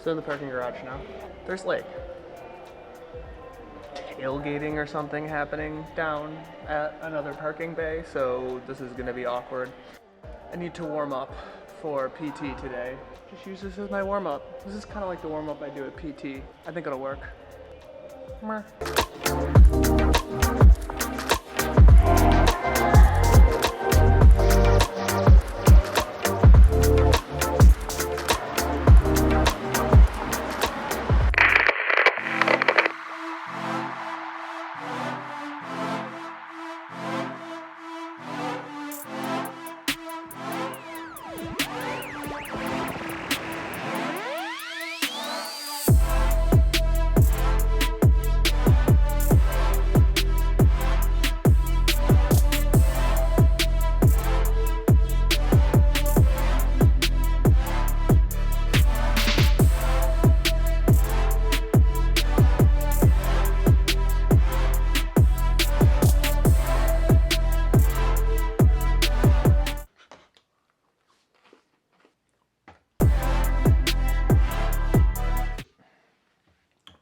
So in the parking garage now, there's like tailgating or something happening down at another parking bay, so this is gonna be awkward. I need to warm up for PT today. Just use this as my warm up. This is kind of like the warm up I do at PT. I think it'll work. Meh.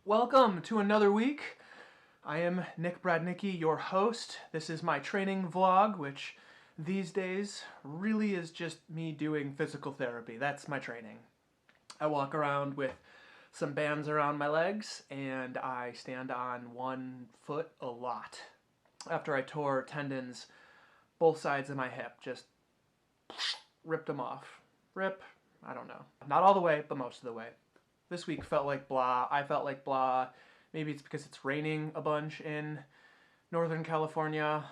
Welcome to another week. I am Nick Bradnicki, your host. This is my training vlog, which these days really is just me doing physical therapy. That's my training. I walk around with some bands around my legs and I stand on one foot a lot. After I tore tendons both sides of my hip, just ripped them off. I don't know. Not all the way, but most of the way. This week felt like blah. I felt like blah. Maybe it's because it's raining a bunch in Northern California.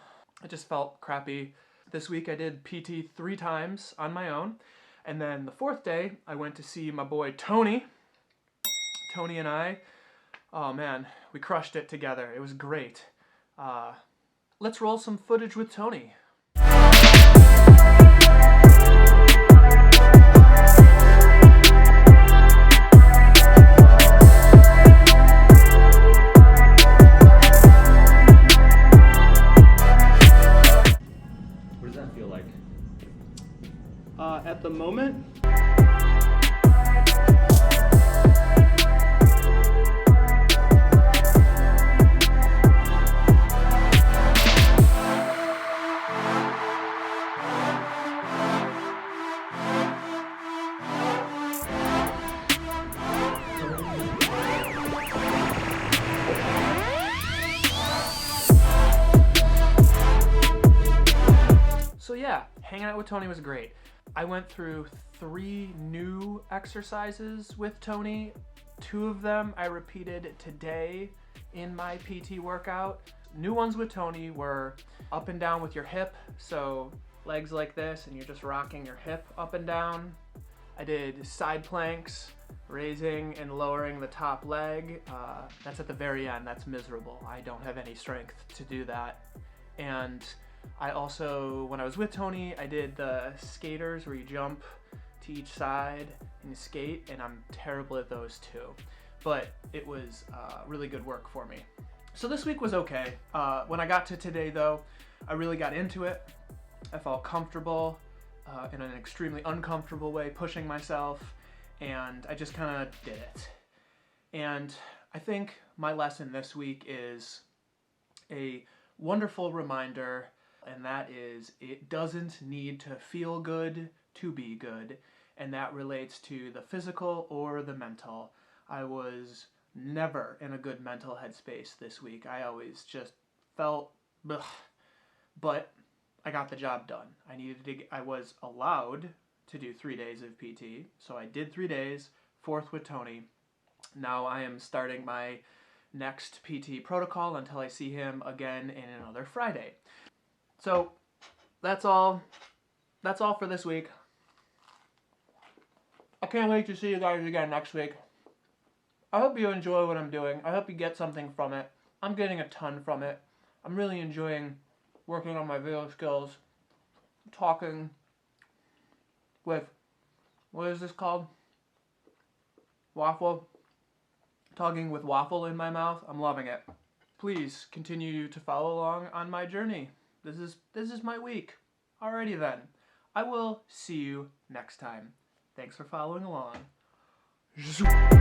It just felt crappy. This week I did PT 3 times on my own. And then the 4th day, I went to see my boy Tony. Tony and I, oh man, we crushed it together. It was great. Let's roll some footage with Tony. At the moment, so yeah, hanging out with Tony was great. I went through 3 new exercises with Tony. 2 of them I repeated today in my PT workout. New ones with Tony were up and down with your hip, so legs like this and you're just rocking your hip up and down. I did side planks, raising and lowering the top leg. That's at the very end. That's miserable. I don't have any strength to do that. And I also, when I was with Tony, I did the skaters where you jump to each side and you skate, and I'm terrible at those too. But it was really good work for me. So this week was okay. When I got to today though, I really got into it. I felt comfortable in an extremely uncomfortable way, pushing myself, and I just kind of did it. And I think my lesson this week is a wonderful reminder, and that is it doesn't need to feel good to be good, and that relates to the physical or the mental. I was never in a good mental headspace this week. I always just felt bleh. But I got the job done. I was allowed to do 3 days of PT, so I did 3 days, 4th with Tony. Now I am starting my next PT protocol until I see him again in another Friday. So that's all for this week. I can't wait to see you guys again next week. I hope you enjoy what I'm doing. I hope you get something from it. I'm getting a ton from it. I'm really enjoying working on my video skills, talking with, what is this called? Waffle. Talking with waffle in my mouth. I'm loving it. Please continue to follow along on my journey. This is my week. Alrighty then. I will see you next time. Thanks for following along. Zoom.